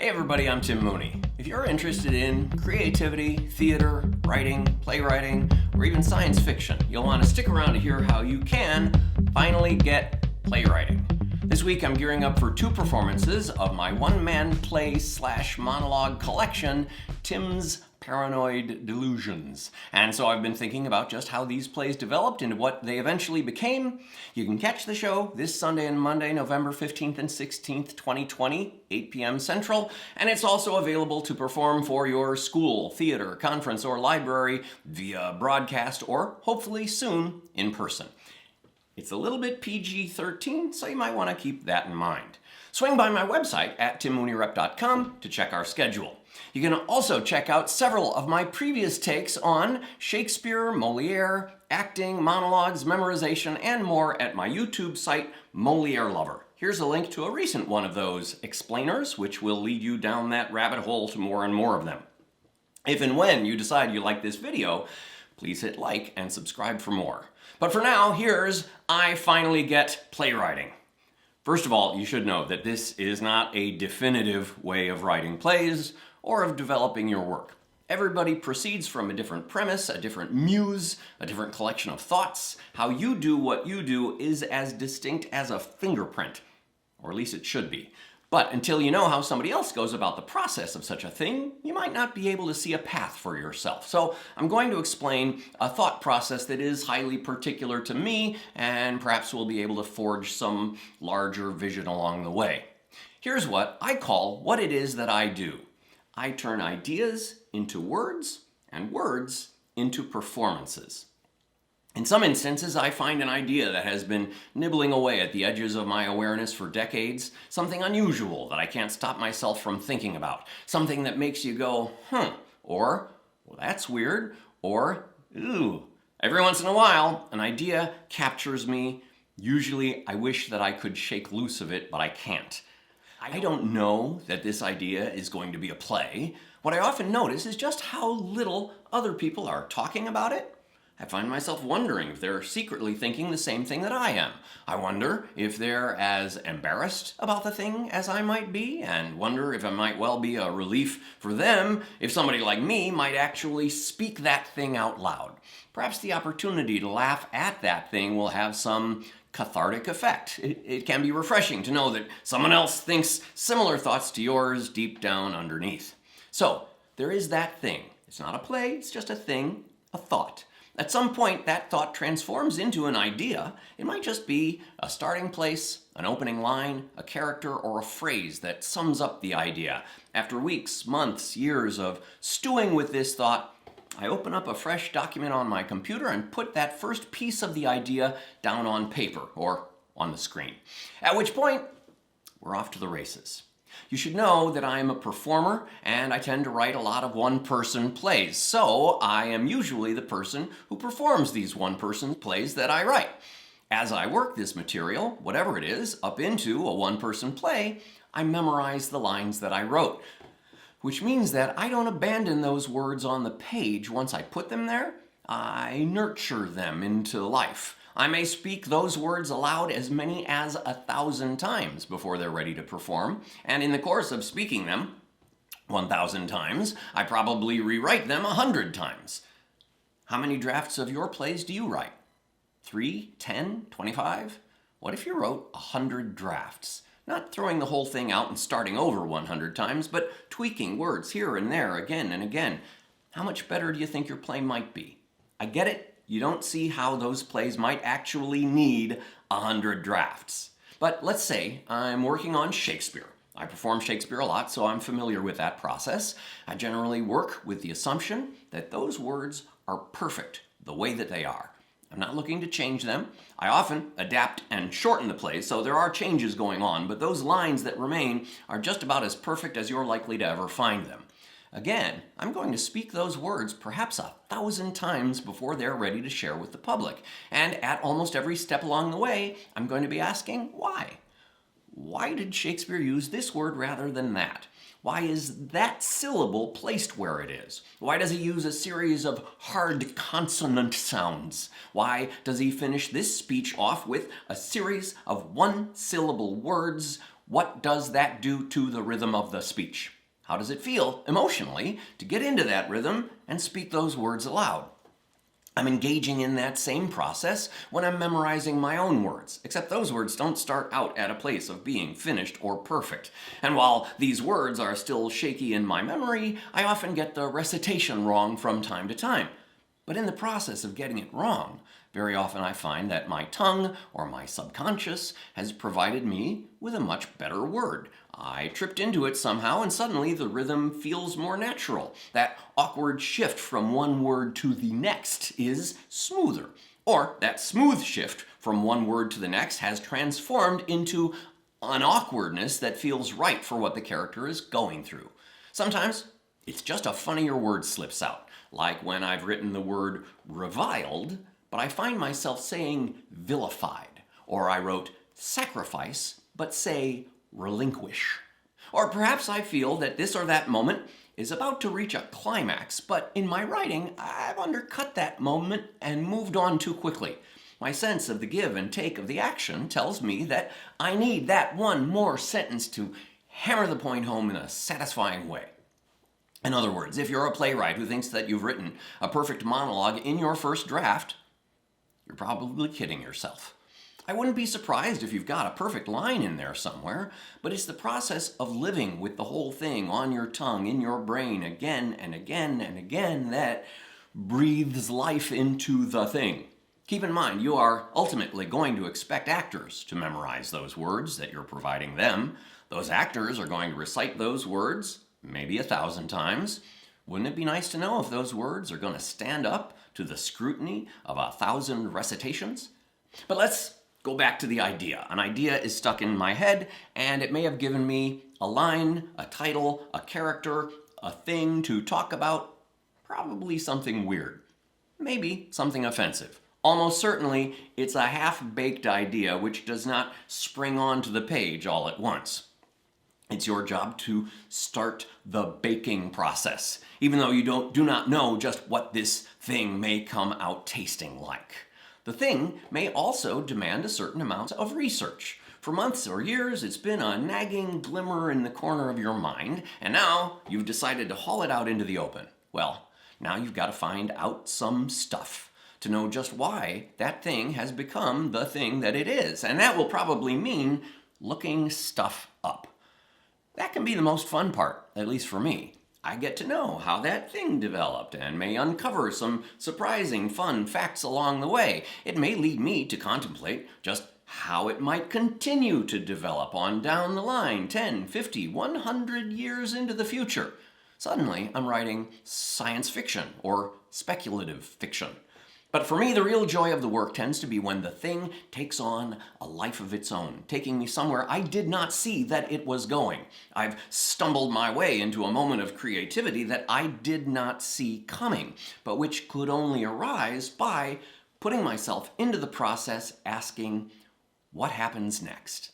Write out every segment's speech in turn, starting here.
Hey everybody, I'm Tim Mooney. If you're interested in creativity, theater, writing, playwriting, or even science fiction, you'll want to stick around to hear how you can finally get playwriting. This week I'm gearing up for 2 performances of my one-man play / monologue collection, timz Paranoid Delusionz. And so I've been thinking about just how these plays developed into what they eventually became. You can catch the show this Sunday and Monday, November 15th and 16th, 2020, 8 p.m. Central. And it's also available to perform for your school, theater, conference, or library via broadcast or hopefully soon in person. It's a little bit PG-13, so you might want to keep that in mind. Swing by my website at timmoneyrep.com to check our schedule. You can also check out several of my previous takes on Shakespeare, Moliere, acting, monologues, memorization, and more at my YouTube site, Moliere Lover. Here's a link to a recent one of those explainers, which will lead you down that rabbit hole to more and more of them. If and when you decide you like this video, please hit like and subscribe for more. But for now, here's I Finally Get Playwriting. First of all, you should know that this is not a definitive way of writing plays or of developing your work. Everybody proceeds from a different premise, a different muse, a different collection of thoughts. How you do what you do is as distinct as a fingerprint, or at least it should be. But until you know how somebody else goes about the process of such a thing, you might not be able to see a path for yourself. So I'm going to explain a thought process that is highly particular to me, and perhaps we'll be able to forge some larger vision along the way. Here's what I call what it is that I do. I turn ideas into words, and words into performances. In some instances, I find an idea that has been nibbling away at the edges of my awareness for decades, something unusual that I can't stop myself from thinking about, something that makes you go, or, well, that's weird, or, ooh. Every once in a while, an idea captures me. Usually, I wish that I could shake loose of it, but I can't. I don't know that this idea is going to be a play. What I often notice is just how little other people are talking about it. I find myself wondering if they're secretly thinking the same thing that I am. I wonder if they're as embarrassed about the thing as I might be, and wonder if it might well be a relief for them if somebody like me might actually speak that thing out loud. Perhaps the opportunity to laugh at that thing will have some cathartic effect. It can be refreshing to know that someone else thinks similar thoughts to yours deep down underneath. So, there is that thing. It's not a play, it's just a thing, a thought. At some point, that thought transforms into an idea. It might just be a starting place, an opening line, a character, or a phrase that sums up the idea. After weeks, months, years of stewing with this thought, I open up a fresh document on my computer and put that first piece of the idea down on paper or on the screen. At which point, we're off to the races. You should know that I am a performer and I tend to write a lot of one-person plays. So I am usually the person who performs these one-person plays that I write. As I work this material, whatever it is, up into a one-person play, I memorize the lines that I wrote. Which means that I don't abandon those words on the page once I put them there. I nurture them into life. I may speak those words aloud as many as 1,000 times before they're ready to perform, and in the course of speaking them 1,000 times, I probably rewrite them 100 times. How many drafts of your plays do you write? 3, 10, 25? What if you wrote 100 drafts? Not throwing the whole thing out and starting over 100 times, but tweaking words here and there again and again. How much better do you think your play might be? I get it. You don't see how those plays might actually need 100 drafts. But let's say I'm working on Shakespeare. I perform Shakespeare a lot, so I'm familiar with that process. I generally work with the assumption that those words are perfect the way that they are. I'm not looking to change them. I often adapt and shorten the plays, so there are changes going on, but those lines that remain are just about as perfect as you're likely to ever find them. Again, I'm going to speak those words perhaps 1,000 times before they're ready to share with the public. And at almost every step along the way, I'm going to be asking, why? Why did Shakespeare use this word rather than that? Why is that syllable placed where it is? Why does he use a series of hard consonant sounds? Why does he finish this speech off with a series of one-syllable words What does that do to the rhythm of the speech? How does it feel emotionally to get into that rhythm and speak those words aloud? I'm engaging in that same process when I'm memorizing my own words, except those words don't start out at a place of being finished or perfect. And while these words are still shaky in my memory, I often get the recitation wrong from time to time. But in the process of getting it wrong, very often I find that my tongue or my subconscious has provided me with a much better word. I tripped into it somehow and suddenly the rhythm feels more natural. That awkward shift from one word to the next is smoother. Or that smooth shift from one word to the next has transformed into an awkwardness that feels right for what the character is going through. Sometimes it's just a funnier word slips out, like when I've written the word reviled, but I find myself saying vilified, or I wrote sacrifice, but say relinquish. Or perhaps I feel that this or that moment is about to reach a climax, but in my writing, I've undercut that moment and moved on too quickly. My sense of the give and take of the action tells me that I need that one more sentence to hammer the point home in a satisfying way. In other words, if you're a playwright who thinks that you've written a perfect monologue in your first draft, you're probably kidding yourself. I wouldn't be surprised if you've got a perfect line in there somewhere, but it's the process of living with the whole thing on your tongue, in your brain, again and again and again, that breathes life into the thing. Keep in mind, you are ultimately going to expect actors to memorize those words that you're providing them. Those actors are going to recite those words maybe 1,000 times. Wouldn't it be nice to know if those words are going to stand up to the scrutiny of 1,000 recitations? But let's go back to the idea. An idea is stuck in my head, and it may have given me a line, a title, a character, a thing to talk about, probably something weird, maybe something offensive. Almost certainly, it's a half-baked idea which does not spring onto the page all at once. It's your job to start the baking process, even though you do not know just what this thing may come out tasting like. The thing may also demand a certain amount of research. For months or years, it's been a nagging glimmer in the corner of your mind, and now you've decided to haul it out into the open. Well, now you've got to find out some stuff to know just why that thing has become the thing that it is. And that will probably mean looking stuff up. That can be the most fun part, at least for me. I get to know how that thing developed and may uncover some surprising, fun facts along the way. It may lead me to contemplate just how it might continue to develop on down the line, 10, 50, 100 years into the future. Suddenly, I'm writing science fiction or speculative fiction. But for me, the real joy of the work tends to be when the thing takes on a life of its own, taking me somewhere I did not see that it was going. I've stumbled my way into a moment of creativity that I did not see coming, but which could only arise by putting myself into the process, asking, what happens next?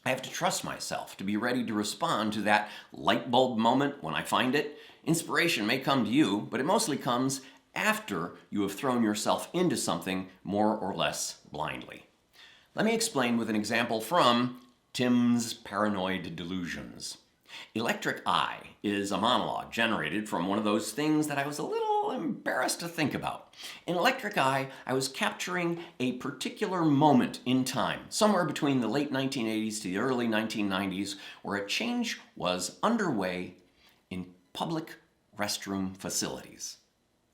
I have to trust myself to be ready to respond to that light bulb moment when I find it. Inspiration may come to you, but it mostly comes after you have thrown yourself into something more or less blindly. Let me explain with an example from Tim's Paranoid Delusions. Electric Eye is a monologue generated from one of those things that I was a little embarrassed to think about. In Electric Eye, I was capturing a particular moment in time, somewhere between the late 1980s to the early 1990s, where a change was underway in public restroom facilities.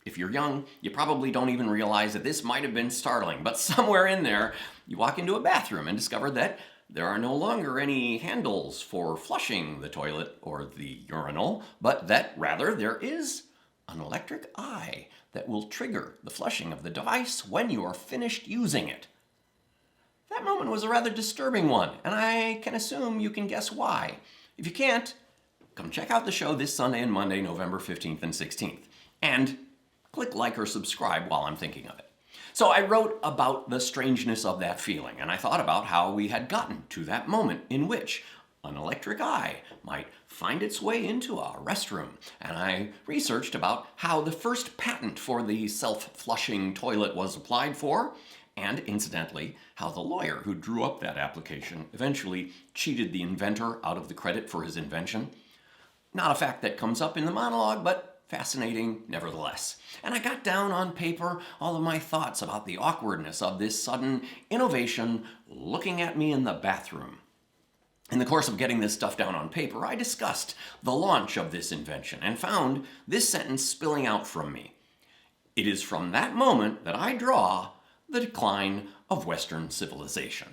If you're young, you probably don't even realize that this might have been startling, but somewhere in there, you walk into a bathroom and discover that there are no longer any handles for flushing the toilet or the urinal, but that rather there is an electric eye that will trigger the flushing of the device when you are finished using it. That moment was a rather disturbing one, and I can assume you can guess why. If you can't, come check out the show this Sunday and Monday, November 15th and 16th. And click like or subscribe while I'm thinking of it. So I wrote about the strangeness of that feeling, and I thought about how we had gotten to that moment in which an electric eye might find its way into a restroom. And I researched about how the first patent for the self-flushing toilet was applied for, And incidentally, how the lawyer who drew up that application eventually cheated the inventor out of the credit for his invention. Not a fact that comes up in the monologue, but fascinating nevertheless. And I got down on paper all of my thoughts about the awkwardness of this sudden innovation looking at me in the bathroom. In the course of getting this stuff down on paper, I discussed the launch of this invention and found this sentence spilling out from me. It is from that moment that I draw the decline of Western civilization.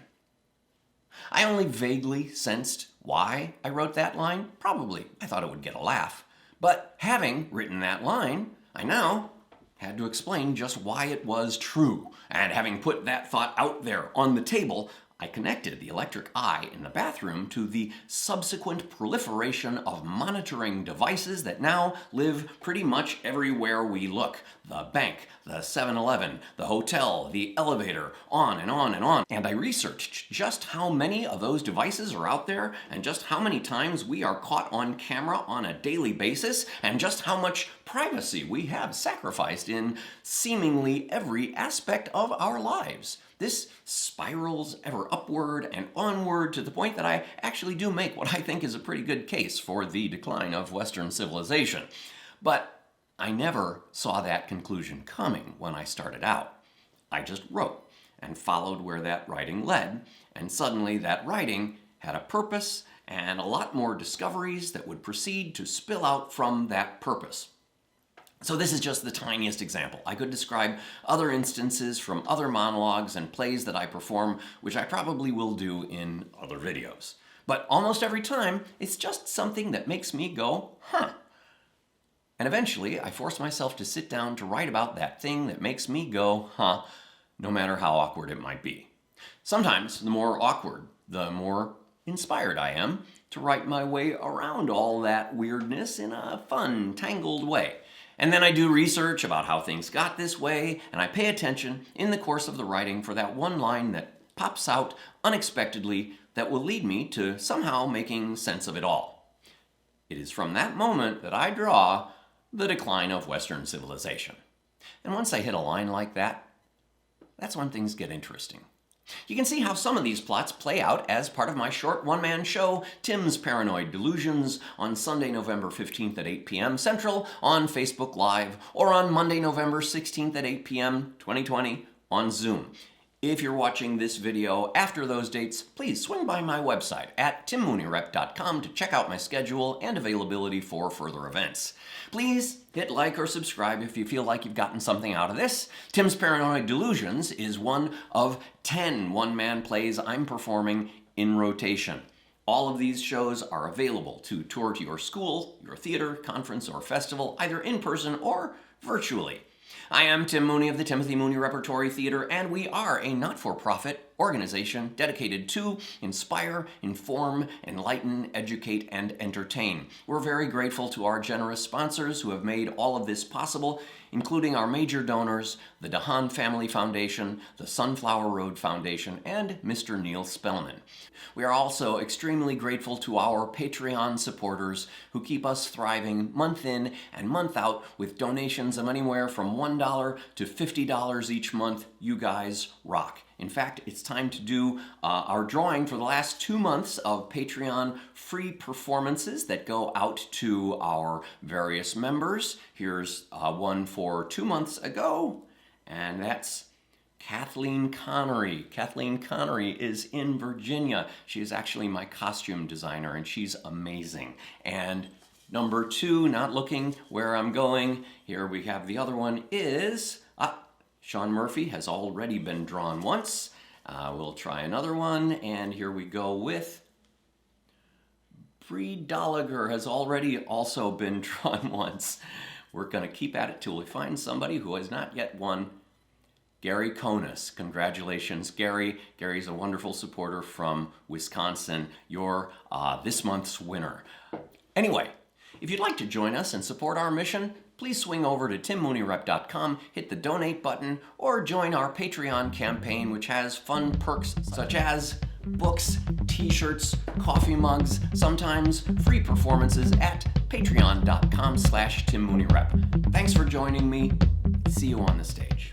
I only vaguely sensed why I wrote that line. Probably I thought it would get a laugh. But having written that line, I now had to explain just why it was true. And having put that thought out there on the table, I connected the electric eye in the bathroom to the subsequent proliferation of monitoring devices that now live pretty much everywhere we look. The bank, the 7-Eleven, the hotel, the elevator, on and on and on. And I researched just how many of those devices are out there and just how many times we are caught on camera on a daily basis and just how much privacy we have sacrificed in seemingly every aspect of our lives. This spirals ever upward and onward to the point that I actually do make what I think is a pretty good case for the decline of Western civilization. But I never saw that conclusion coming when I started out. I just wrote and followed where that writing led, and suddenly that writing had a purpose and a lot more discoveries that would proceed to spill out from that purpose. So this is just the tiniest example. I could describe other instances from other monologues and plays that I perform, which I probably will do in other videos. But almost every time, it's just something that makes me go, huh. And eventually, I force myself to sit down to write about that thing that makes me go, huh, no matter how awkward it might be. Sometimes, the more awkward, the more inspired I am to write my way around all that weirdness in a fun, tangled way. And then I do research about how things got this way, and I pay attention in the course of the writing for that one line that pops out unexpectedly that will lead me to somehow making sense of it all. It is from that moment that I draw the decline of Western civilization. And once I hit a line like that, that's when things get interesting. You can see how some of these plots play out as part of my short one-man show, Tim's Paranoid Delusions, on Sunday, November 15th at 8 p.m. Central on Facebook Live, or on Monday, November 16th at 8 p.m. 2020 on Zoom. If you're watching this video after those dates, please swing by my website at timmooneyRep.com to check out my schedule and availability for further events. Please hit like or subscribe if you feel like you've gotten something out of this. Tim's Paranoid Delusions is one of 10 one-man plays I'm performing in rotation. All of these shows are available to tour to your school, your theater, conference, or festival, either in person or virtually. I am Tim Mooney of the Timothy Mooney Repertory Theater, and we are a not-for-profit organization dedicated to inspire, inform, enlighten, educate, and entertain. We're very grateful to our generous sponsors who have made all of this possible, including our major donors, the DeHaan Family Foundation, the Sunflower Road Foundation, and Mr. Neil Spellman. We are also extremely grateful to our Patreon supporters who keep us thriving month in and month out with donations of anywhere from $1 to $50 each month. You guys rock. In fact, it's time to do our drawing for the last 2 months of Patreon free performances that go out to our various members. Here's one for 2 months ago, and that's Kathleen Connery. Kathleen Connery is in Virginia. She is actually my costume designer, and she's amazing. And number 2, not looking where I'm going, here we have the other one is... Sean Murphy has already been drawn once. We'll try another one, and here we go with Bree Dolliger has already also been drawn once. We're going to keep at it till we find somebody who has not yet won. Gary KONAS. Congratulations, Gary. Gary's a wonderful supporter from Wisconsin. You're this month's winner. Anyway, if you'd like to join us and support our mission, please swing over to timmooneyRep.com, hit the donate button, or join our Patreon campaign, which has fun perks such as books, t-shirts, coffee mugs, sometimes free performances at patreon.com/timmooneyRep. Thanks for joining me. See you on the stage.